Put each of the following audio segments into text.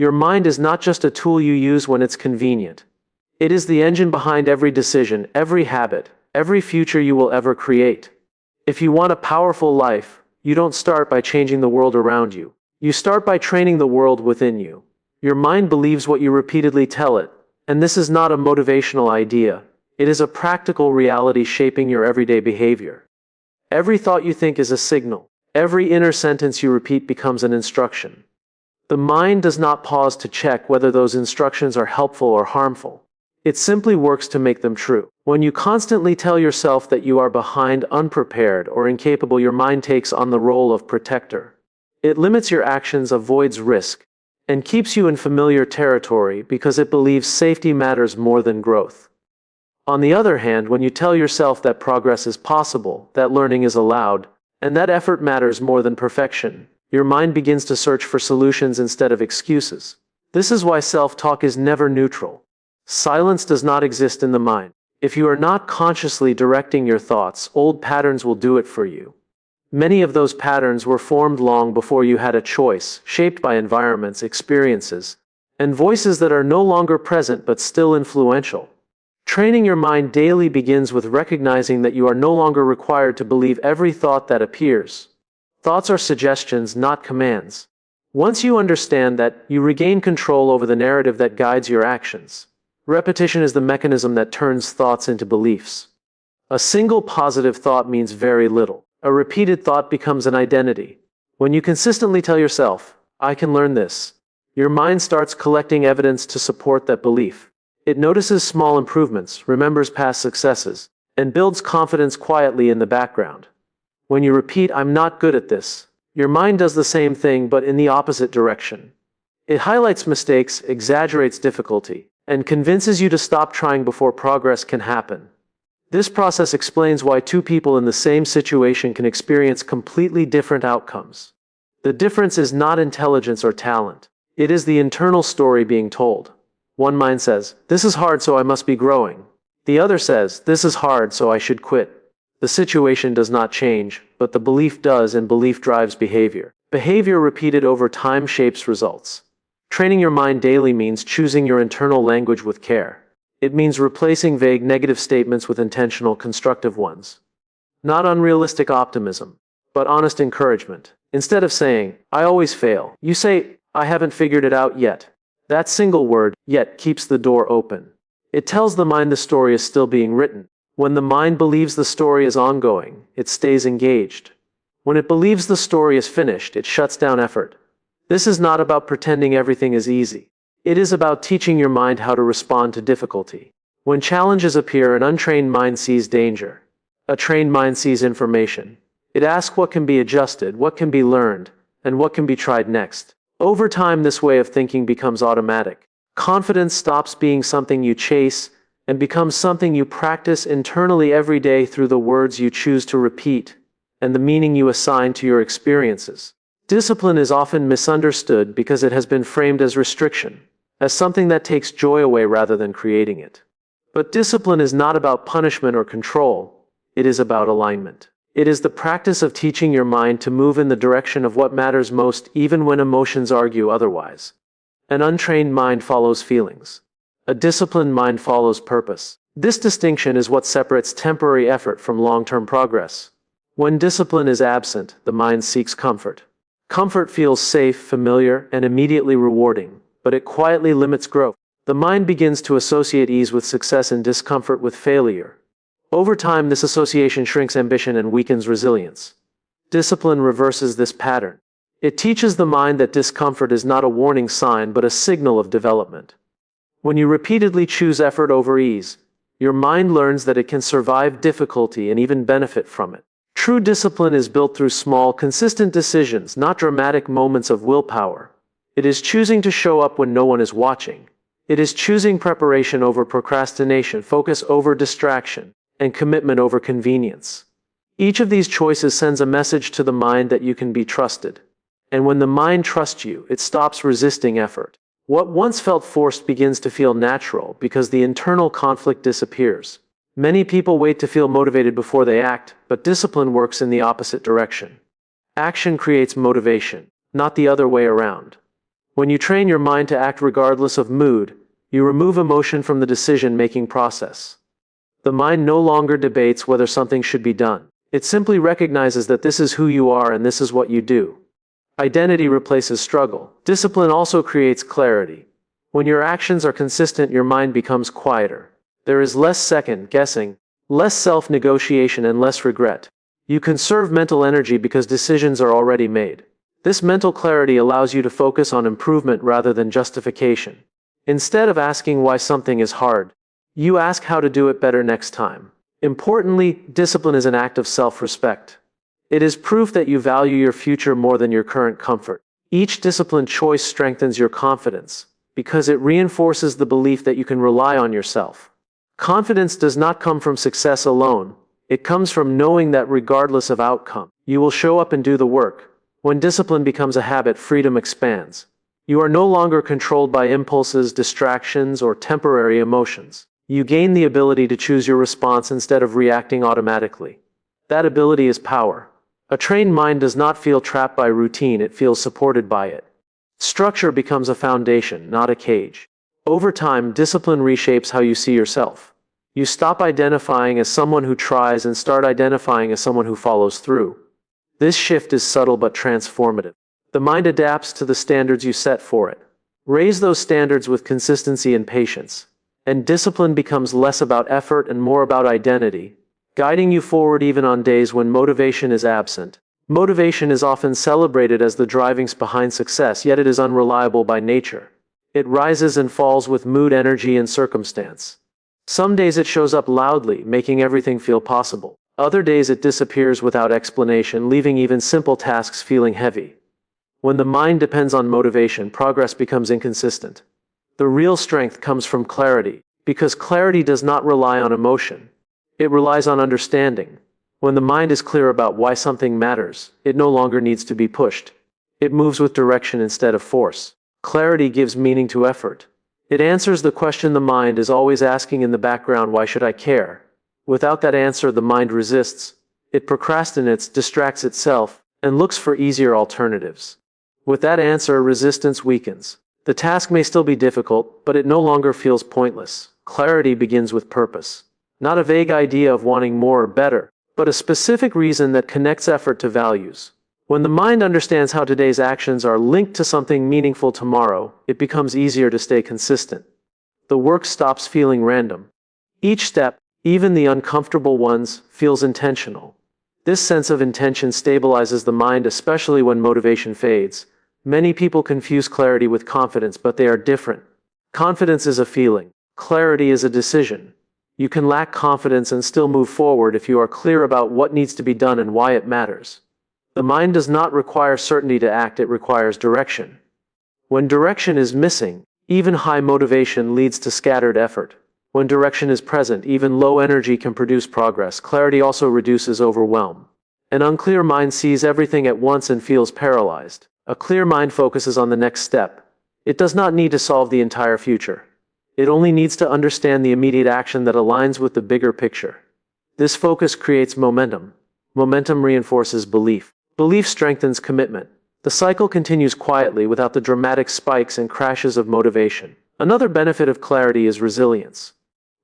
Your mind is not just a tool you use when it's convenient. It is the engine behind every decision, every habit, every future you will ever create. If you want a powerful life, you don't start by changing the world around you. You start by training the world within you. Your mind believes what you repeatedly tell it, and this is not a motivational idea. It is a practical reality shaping your everyday behavior. Every thought you think is a signal. Every inner sentence you repeat becomes an instruction. The mind does not pause to check whether those instructions are helpful or harmful. It simply works to make them true. When you constantly tell yourself that you are behind, unprepared, or incapable, your mind takes on the role of protector. It limits your actions, avoids risk, and keeps you in familiar territory because it believes safety matters more than growth. On the other hand, when you tell yourself that progress is possible, that learning is allowed, and that effort matters more than perfection, your mind begins to search for solutions instead of excuses. This is why self-talk is never neutral. Silence does not exist in the mind. If you are not consciously directing your thoughts, old patterns will do it for you. Many of those patterns were formed long before you had a choice, shaped by environments, experiences, and voices that are no longer present but still influential. Training your mind daily begins with recognizing that you are no longer required to believe every thought that appears. Thoughts are suggestions, not commands. Once you understand that, you regain control over the narrative that guides your actions. Repetition is the mechanism that turns thoughts into beliefs. A single positive thought means very little. A repeated thought becomes an identity. When you consistently tell yourself, "I can learn this," your mind starts collecting evidence to support that belief. It notices small improvements, remembers past successes, and builds confidence quietly in the background. When you repeat, "I'm not good at this," your mind does the same thing but in the opposite direction. It highlights mistakes, exaggerates difficulty, and convinces you to stop trying before progress can happen. This process explains why two people in the same situation can experience completely different outcomes. The difference is not intelligence or talent. It is the internal story being told. One mind says, "This is hard, so I must be growing." The other says, "This is hard, so I should quit." The situation does not change, but the belief does, and belief drives behavior. Behavior repeated over time shapes results. Training your mind daily means choosing your internal language with care. It means replacing vague negative statements with intentional constructive ones. Not unrealistic optimism, but honest encouragement. Instead of saying, "I always fail," you say, "I haven't figured it out yet." That single word, "yet," keeps the door open. It tells the mind the story is still being written. When the mind believes the story is ongoing, it stays engaged. When it believes the story is finished, it shuts down effort. This is not about pretending everything is easy. It is about teaching your mind how to respond to difficulty. When challenges appear, an untrained mind sees danger. A trained mind sees information. It asks what can be adjusted, what can be learned, and what can be tried next. Over time, this way of thinking becomes automatic. Confidence stops being something you chase and becomes something you practice internally every day through the words you choose to repeat and the meaning you assign to your experiences. Discipline is often misunderstood because it has been framed as restriction, as something that takes joy away rather than creating it. But discipline is not about punishment or control. It is about alignment. It is the practice of teaching your mind to move in the direction of what matters most, even when emotions argue otherwise. An untrained mind follows feelings. A disciplined mind follows purpose. This distinction is what separates temporary effort from long-term progress. When discipline is absent, the mind seeks comfort. Comfort feels safe, familiar, and immediately rewarding, but it quietly limits growth. The mind begins to associate ease with success and discomfort with failure. Over time, this association shrinks ambition and weakens resilience. Discipline reverses this pattern. It teaches the mind that discomfort is not a warning sign but a signal of development. When you repeatedly choose effort over ease, your mind learns that it can survive difficulty and even benefit from it. True discipline is built through small, consistent decisions, not dramatic moments of willpower. It is choosing to show up when no one is watching. It is choosing preparation over procrastination, focus over distraction, and commitment over convenience. Each of these choices sends a message to the mind that you can be trusted. And when the mind trusts you, it stops resisting effort. What once felt forced begins to feel natural because the internal conflict disappears. Many people wait to feel motivated before they act, but discipline works in the opposite direction. Action creates motivation, not the other way around. When you train your mind to act regardless of mood, you remove emotion from the decision-making process. The mind no longer debates whether something should be done. It simply recognizes that this is who you are and this is what you do. Identity replaces struggle. Discipline also creates clarity. When your actions are consistent, your mind becomes quieter. There is less second-guessing, less self-negotiation, and less regret. You conserve mental energy because decisions are already made. This mental clarity allows you to focus on improvement rather than justification. Instead of asking why something is hard, you ask how to do it better next time. Importantly, discipline is an act of self-respect. It is proof that you value your future more than your current comfort. Each disciplined choice strengthens your confidence, because it reinforces the belief that you can rely on yourself. Confidence does not come from success alone. It comes from knowing that regardless of outcome, you will show up and do the work. When discipline becomes a habit, freedom expands. You are no longer controlled by impulses, distractions, or temporary emotions. You gain the ability to choose your response instead of reacting automatically. That ability is power. A trained mind does not feel trapped by routine, it feels supported by it. Structure becomes a foundation, not a cage. Over time, discipline reshapes how you see yourself. You stop identifying as someone who tries and start identifying as someone who follows through. This shift is subtle but transformative. The mind adapts to the standards you set for it. Raise those standards with consistency and patience. And discipline becomes less about effort and more about identity, guiding you forward even on days when motivation is absent. Motivation is often celebrated as the driving force behind success, yet it is unreliable by nature. It rises and falls with mood, energy, and circumstance. Some days it shows up loudly, making everything feel possible. Other days it disappears without explanation, leaving even simple tasks feeling heavy. When the mind depends on motivation, progress becomes inconsistent. The real strength comes from clarity, because clarity does not rely on emotion. It relies on understanding. When the mind is clear about why something matters, it no longer needs to be pushed. It moves with direction instead of force. Clarity gives meaning to effort. It answers the question the mind is always asking in the background: why should I care? Without that answer, the mind resists. It procrastinates, distracts itself, and looks for easier alternatives. With that answer, resistance weakens. The task may still be difficult, but it no longer feels pointless. Clarity begins with purpose. Not a vague idea of wanting more or better, but a specific reason that connects effort to values. When the mind understands how today's actions are linked to something meaningful tomorrow, it becomes easier to stay consistent. The work stops feeling random. Each step, even the uncomfortable ones, feels intentional. This sense of intention stabilizes the mind, especially when motivation fades. Many people confuse clarity with confidence, but they are different. Confidence is a feeling. Clarity is a decision. You can lack confidence and still move forward if you are clear about what needs to be done and why it matters. The mind does not require certainty to act, it requires direction. When direction is missing, even high motivation leads to scattered effort. When direction is present, even low energy can produce progress. Clarity also reduces overwhelm. An unclear mind sees everything at once and feels paralyzed. A clear mind focuses on the next step. It does not need to solve the entire future. It only needs to understand the immediate action that aligns with the bigger picture. This focus creates momentum. Momentum reinforces belief. Belief strengthens commitment. The cycle continues quietly without the dramatic spikes and crashes of motivation. Another benefit of clarity is resilience.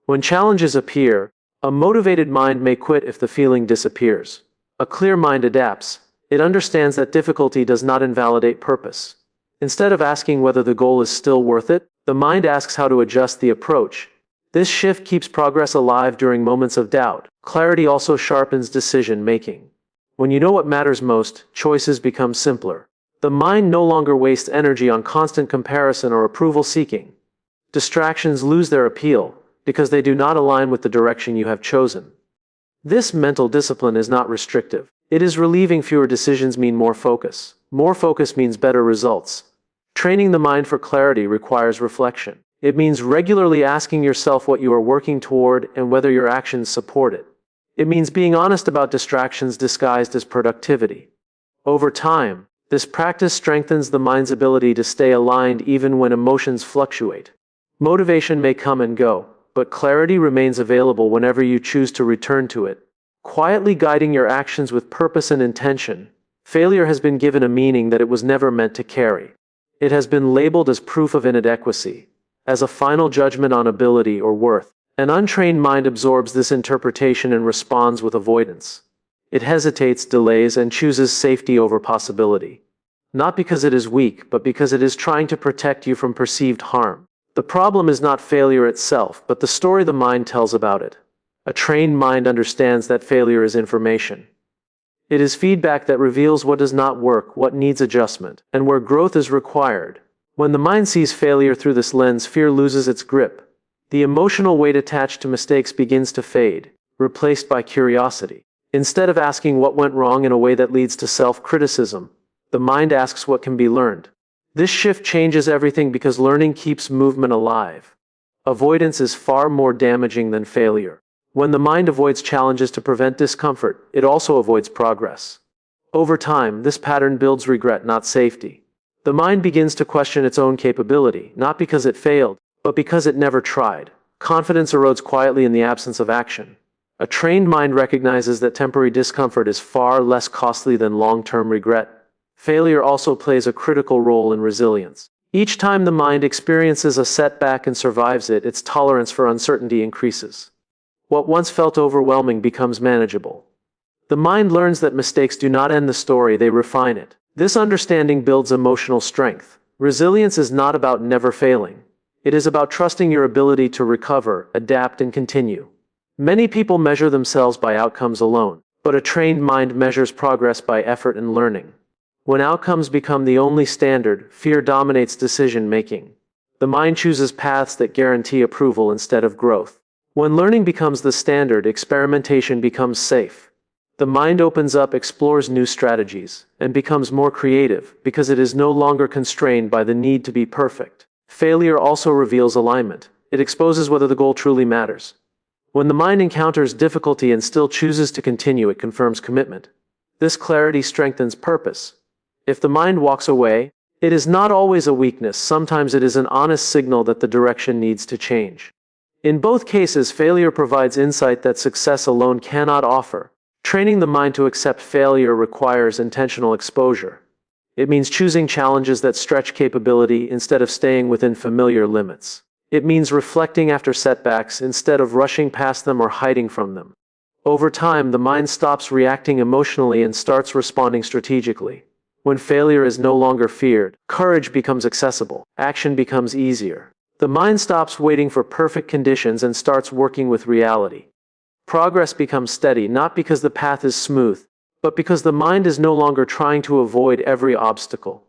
When challenges appear, a motivated mind may quit if the feeling disappears. A clear mind adapts. It understands that difficulty does not invalidate purpose. Instead of asking whether the goal is still worth it, the mind asks how to adjust the approach. This shift keeps progress alive during moments of doubt. Clarity also sharpens decision-making. When you know what matters most, choices become simpler. The mind no longer wastes energy on constant comparison or approval seeking. Distractions lose their appeal because they do not align with the direction you have chosen. This mental discipline is not restrictive. It is relieving. Fewer decisions mean more focus. More focus means better results. Training the mind for clarity requires reflection. It means regularly asking yourself what you are working toward and whether your actions support it. It means being honest about distractions disguised as productivity. Over time, this practice strengthens the mind's ability to stay aligned even when emotions fluctuate. Motivation may come and go, but clarity remains available whenever you choose to return to it, quietly guiding your actions with purpose and intention. Failure has been given a meaning that it was never meant to carry. It has been labeled as proof of inadequacy, as a final judgment on ability or worth. An untrained mind absorbs this interpretation and responds with avoidance. It hesitates, delays, and chooses safety over possibility. Not because it is weak, but because it is trying to protect you from perceived harm. The problem is not failure itself, but the story the mind tells about it. A trained mind understands that failure is information. It is feedback that reveals what does not work, what needs adjustment, and where growth is required. When the mind sees failure through this lens, fear loses its grip. The emotional weight attached to mistakes begins to fade, replaced by curiosity. Instead of asking what went wrong in a way that leads to self-criticism, the mind asks what can be learned. This shift changes everything because learning keeps movement alive. Avoidance is far more damaging than failure. When the mind avoids challenges to prevent discomfort, it also avoids progress. Over time, this pattern builds regret, not safety. The mind begins to question its own capability, not because it failed, but because it never tried. Confidence erodes quietly in the absence of action. A trained mind recognizes that temporary discomfort is far less costly than long-term regret. Failure also plays a critical role in resilience. Each time the mind experiences a setback and survives it, its tolerance for uncertainty increases. What once felt overwhelming becomes manageable. The mind learns that mistakes do not end the story, they refine it. This understanding builds emotional strength. Resilience is not about never failing. It is about trusting your ability to recover, adapt, and continue. Many people measure themselves by outcomes alone, but a trained mind measures progress by effort and learning. When outcomes become the only standard, fear dominates decision-making. The mind chooses paths that guarantee approval instead of growth. When learning becomes the standard, experimentation becomes safe. The mind opens up, explores new strategies, and becomes more creative because it is no longer constrained by the need to be perfect. Failure also reveals alignment. It exposes whether the goal truly matters. When the mind encounters difficulty and still chooses to continue, it confirms commitment. This clarity strengthens purpose. If the mind walks away, it is not always a weakness. Sometimes it is an honest signal that the direction needs to change. In both cases, failure provides insight that success alone cannot offer. Training the mind to accept failure requires intentional exposure. It means choosing challenges that stretch capability instead of staying within familiar limits. It means reflecting after setbacks instead of rushing past them or hiding from them. Over time, the mind stops reacting emotionally and starts responding strategically. When failure is no longer feared, courage becomes accessible. Action becomes easier. The mind stops waiting for perfect conditions and starts working with reality. Progress becomes steady, not because the path is smooth, but because the mind is no longer trying to avoid every obstacle.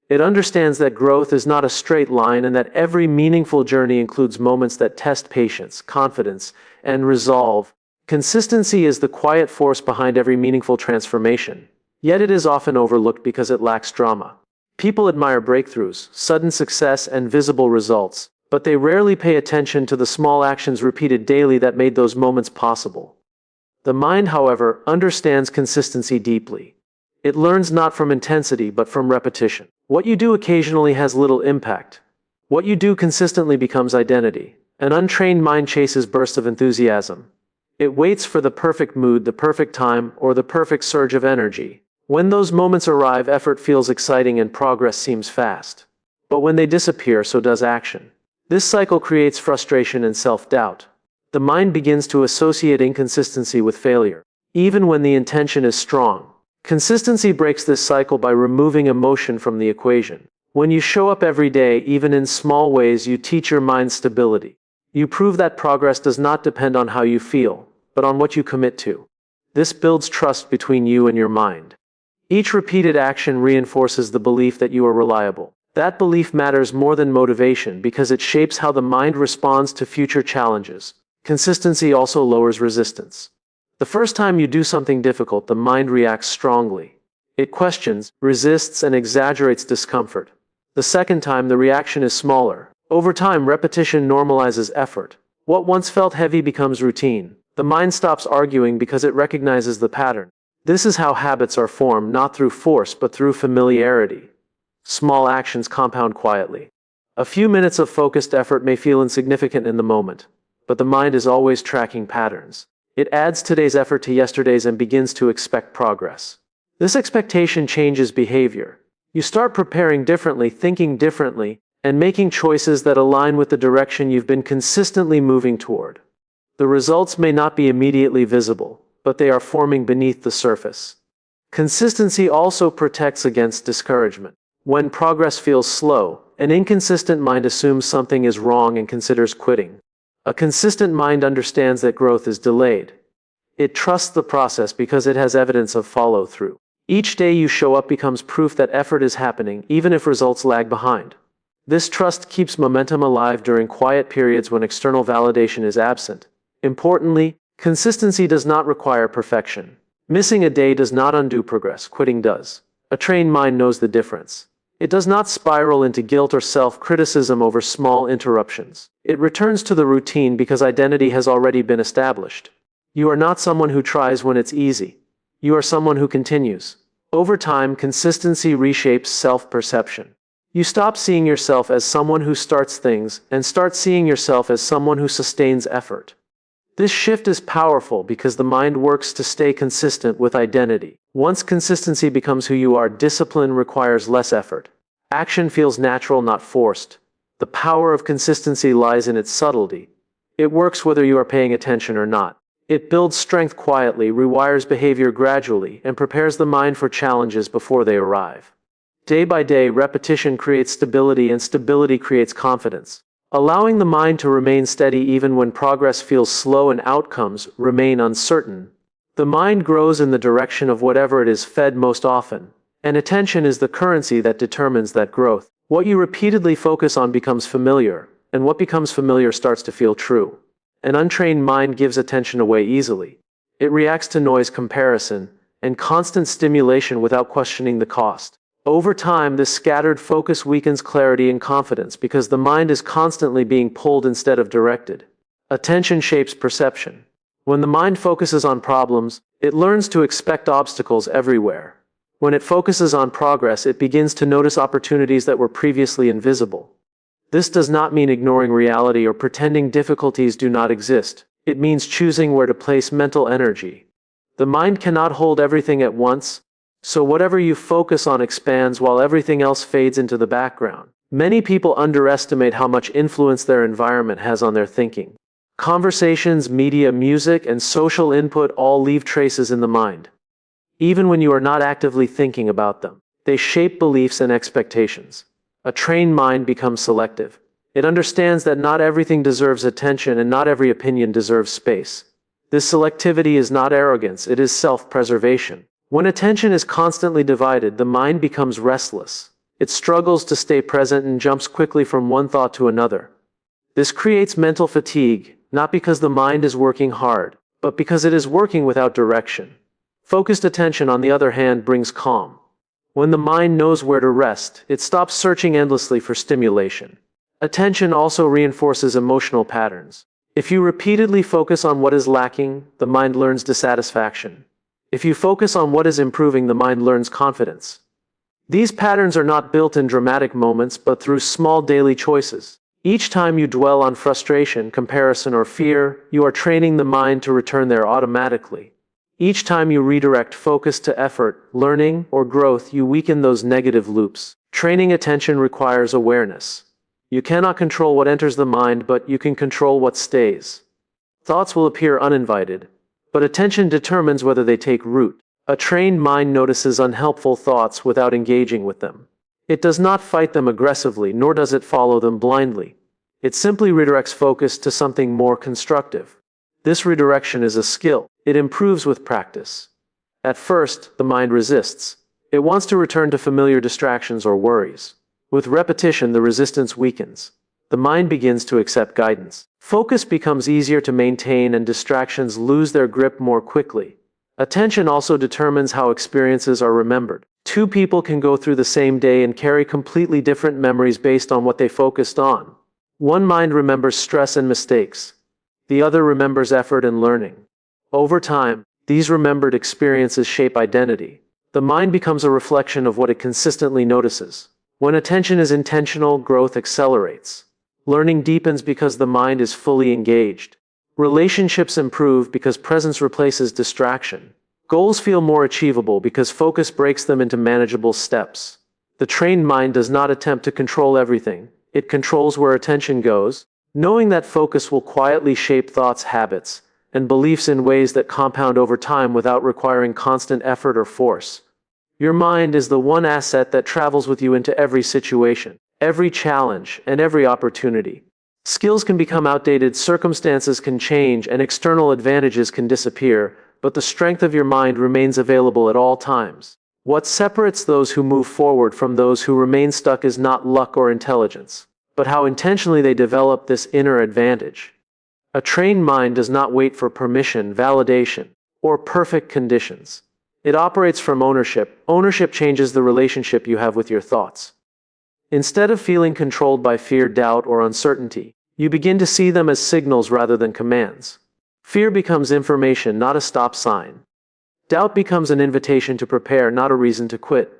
It understands that growth is not a straight line and that every meaningful journey includes moments that test patience, confidence, and resolve. Consistency is the quiet force behind every meaningful transformation, yet it is often overlooked because it lacks drama. People admire breakthroughs, sudden success, and visible results, but they rarely pay attention to the small actions repeated daily that made those moments possible. The mind, however, understands consistency deeply. It learns not from intensity but from repetition. What you do occasionally has little impact. What you do consistently becomes identity. An untrained mind chases bursts of enthusiasm. It waits for the perfect mood, the perfect time, or the perfect surge of energy. When those moments arrive, effort feels exciting and progress seems fast. But when they disappear, so does action. This cycle creates frustration and self-doubt. The mind begins to associate inconsistency with failure, even when the intention is strong. Consistency breaks this cycle by removing emotion from the equation. When you show up every day, even in small ways, you teach your mind stability. You prove that progress does not depend on how you feel, but on what you commit to. This builds trust between you and your mind. Each repeated action reinforces the belief that you are reliable. That belief matters more than motivation because it shapes how the mind responds to future challenges. Consistency also lowers resistance. The first time you do something difficult, the mind reacts strongly. It questions, resists, and exaggerates discomfort. The second time, the reaction is smaller. Over time, repetition normalizes effort. What once felt heavy becomes routine. The mind stops arguing because it recognizes the pattern. This is how habits are formed, not through force but through familiarity. Small actions compound quietly. A few minutes of focused effort may feel insignificant in the moment, but the mind is always tracking patterns. It adds today's effort to yesterday's and begins to expect progress. This expectation changes behavior. You start preparing differently, thinking differently, and making choices that align with the direction you've been consistently moving toward. The results may not be immediately visible, but they are forming beneath the surface. Consistency also protects against discouragement. When progress feels slow, an inconsistent mind assumes something is wrong and considers quitting. A consistent mind understands that growth is delayed. It trusts the process because it has evidence of follow-through. Each day you show up becomes proof that effort is happening, even if results lag behind. This trust keeps momentum alive during quiet periods when external validation is absent. Importantly, consistency does not require perfection. Missing a day does not undo progress, quitting does. A trained mind knows the difference. It does not spiral into guilt or self-criticism over small interruptions. It returns to the routine because identity has already been established. You are not someone who tries when it's easy. You are someone who continues. Over time, consistency reshapes self-perception. You stop seeing yourself as someone who starts things and start seeing yourself as someone who sustains effort. This shift is powerful because the mind works to stay consistent with identity. Once consistency becomes who you are, discipline requires less effort. Action feels natural, not forced. The power of consistency lies in its subtlety. It works whether you are paying attention or not. It builds strength quietly, rewires behavior gradually, and prepares the mind for challenges before they arrive. Day by day, repetition creates stability, and stability creates confidence. Allowing the mind to remain steady even when progress feels slow and outcomes remain uncertain. The mind grows in the direction of whatever it is fed most often, and attention is the currency that determines that growth. What you repeatedly focus on becomes familiar, and what becomes familiar starts to feel true. An untrained mind gives attention away easily. It reacts to noise, comparison, and constant stimulation without questioning the cost. Over time, this scattered focus weakens clarity and confidence because the mind is constantly being pulled instead of directed. Attention shapes perception. When the mind focuses on problems, it learns to expect obstacles everywhere. When it focuses on progress, it begins to notice opportunities that were previously invisible. This does not mean ignoring reality or pretending difficulties do not exist. It means choosing where to place mental energy. The mind cannot hold everything at once, so whatever you focus on expands while everything else fades into the background. Many people underestimate how much influence their environment has on their thinking. Conversations, media, music, and social input all leave traces in the mind. Even when you are not actively thinking about them, they shape beliefs and expectations. A trained mind becomes selective. It understands that not everything deserves attention and not every opinion deserves space. This selectivity is not arrogance, it is self-preservation. When attention is constantly divided, the mind becomes restless. It struggles to stay present and jumps quickly from one thought to another. This creates mental fatigue, not because the mind is working hard, but because it is working without direction. Focused attention, on the other hand, brings calm. When the mind knows where to rest, it stops searching endlessly for stimulation. Attention also reinforces emotional patterns. If you repeatedly focus on what is lacking, the mind learns dissatisfaction. If you focus on what is improving, the mind learns confidence. These patterns are not built in dramatic moments, but through small daily choices. Each time you dwell on frustration, comparison, or fear, you are training the mind to return there automatically. Each time you redirect focus to effort, learning, or growth, you weaken those negative loops. Training attention requires awareness. You cannot control what enters the mind, but you can control what stays. Thoughts will appear uninvited, but attention determines whether they take root. A trained mind notices unhelpful thoughts without engaging with them. It does not fight them aggressively, nor does it follow them blindly. It simply redirects focus to something more constructive. This redirection is a skill. It improves with practice. At first, the mind resists. It wants to return to familiar distractions or worries. With repetition, the resistance weakens. The mind begins to accept guidance. Focus becomes easier to maintain and distractions lose their grip more quickly. Attention also determines how experiences are remembered. Two people can go through the same day and carry completely different memories based on what they focused on. One mind remembers stress and mistakes. The other remembers effort and learning. Over time, these remembered experiences shape identity. The mind becomes a reflection of what it consistently notices. When attention is intentional, growth accelerates. Learning deepens because the mind is fully engaged. Relationships improve because presence replaces distraction. Goals feel more achievable because focus breaks them into manageable steps. The trained mind does not attempt to control everything. It controls where attention goes, knowing that focus will quietly shape thoughts, habits, and beliefs in ways that compound over time without requiring constant effort or force. Your mind is the one asset that travels with you into every situation, every challenge, and every opportunity. Skills can become outdated, circumstances can change, and external advantages can disappear, but the strength of your mind remains available at all times. What separates those who move forward from those who remain stuck is not luck or intelligence, but how intentionally they develop this inner advantage. A trained mind does not wait for permission, validation, or perfect conditions. It operates from ownership. Ownership changes the relationship you have with your thoughts. Instead of feeling controlled by fear, doubt, or uncertainty, you begin to see them as signals rather than commands. Fear becomes information, not a stop sign. Doubt becomes an invitation to prepare, not a reason to quit.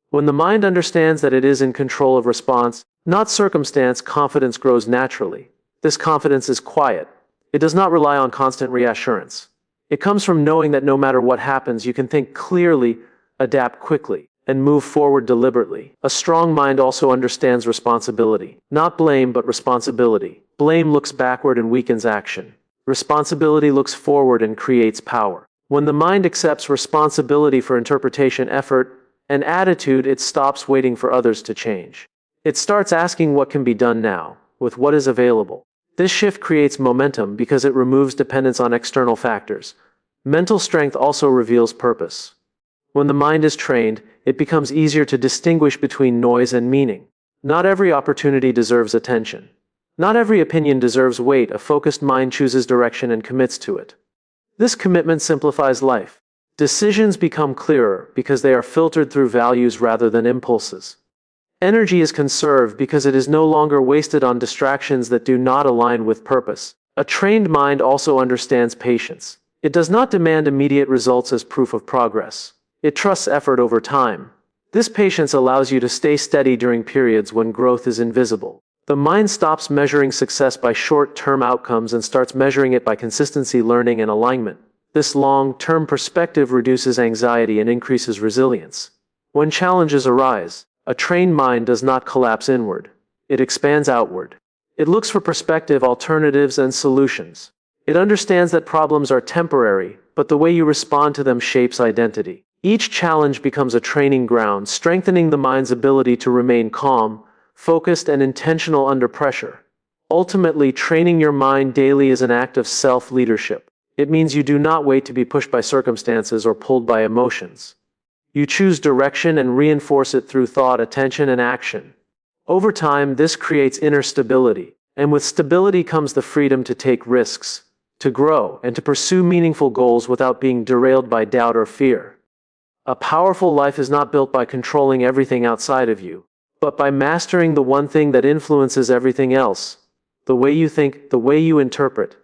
When the mind understands that it is in control of response, not circumstance, confidence grows naturally. This confidence is quiet. It does not rely on constant reassurance. It comes from knowing that no matter what happens, you can think clearly, adapt quickly, and move forward deliberately. A strong mind also understands responsibility. Not blame, but responsibility. Blame looks backward and weakens action. Responsibility looks forward and creates power. When the mind accepts responsibility for interpretation, effort, and attitude, it stops waiting for others to change. It starts asking what can be done now, with what is available. This shift creates momentum because it removes dependence on external factors. Mental strength also reveals purpose. When the mind is trained, it becomes easier to distinguish between noise and meaning. Not every opportunity deserves attention. Not every opinion deserves weight. A focused mind chooses direction and commits to it. This commitment simplifies life. Decisions become clearer because they are filtered through values rather than impulses. Energy is conserved because it is no longer wasted on distractions that do not align with purpose. A trained mind also understands patience. It does not demand immediate results as proof of progress. It trusts effort over time. This patience allows you to stay steady during periods when growth is invisible. The mind stops measuring success by short-term outcomes and starts measuring it by consistency, learning, and alignment. This long-term perspective reduces anxiety and increases resilience. When challenges arise, a trained mind does not collapse inward. It expands outward. It looks for perspective, alternatives, and solutions. It understands that problems are temporary, but the way you respond to them shapes identity. Each challenge becomes a training ground, strengthening the mind's ability to remain calm, focused, and intentional under pressure. Ultimately, training your mind daily is an act of self-leadership. It means you do not wait to be pushed by circumstances or pulled by emotions. You choose direction and reinforce it through thought, attention, and action. Over time, this creates inner stability, and with stability comes the freedom to take risks, to grow, and to pursue meaningful goals without being derailed by doubt or fear. A powerful life is not built by controlling everything outside of you, but by mastering the one thing that influences everything else: the way you think, the way you interpret,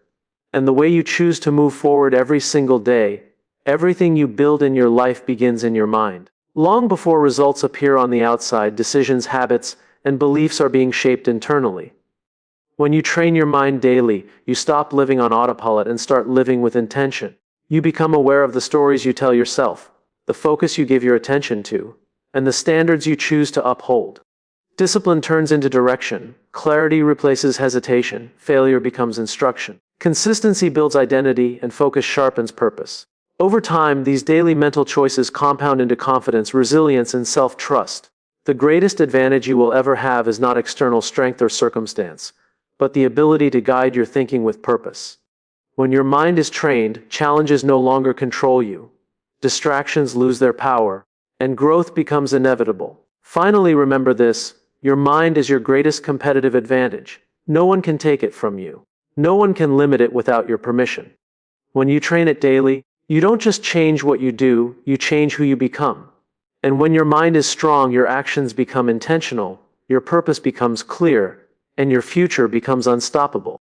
and the way you choose to move forward every single day. Everything you build in your life begins in your mind. Long before results appear on the outside, decisions, habits, and beliefs are being shaped internally. When you train your mind daily, you stop living on autopilot and start living with intention. You become aware of the stories you tell yourself, the focus you give your attention to, and the standards you choose to uphold. Discipline turns into direction. Clarity replaces hesitation. Failure becomes instruction. Consistency builds identity, and focus sharpens purpose. Over time, these daily mental choices compound into confidence, resilience, and self-trust. The greatest advantage you will ever have is not external strength or circumstance, but the ability to guide your thinking with purpose. When your mind is trained, challenges no longer control you. Distractions lose their power, and growth becomes inevitable. Finally, remember this: your mind is your greatest competitive advantage. No one can take it from you. No one can limit it without your permission. When you train it daily, you don't just change what you do, you change who you become. And when your mind is strong, your actions become intentional, your purpose becomes clear, and your future becomes unstoppable.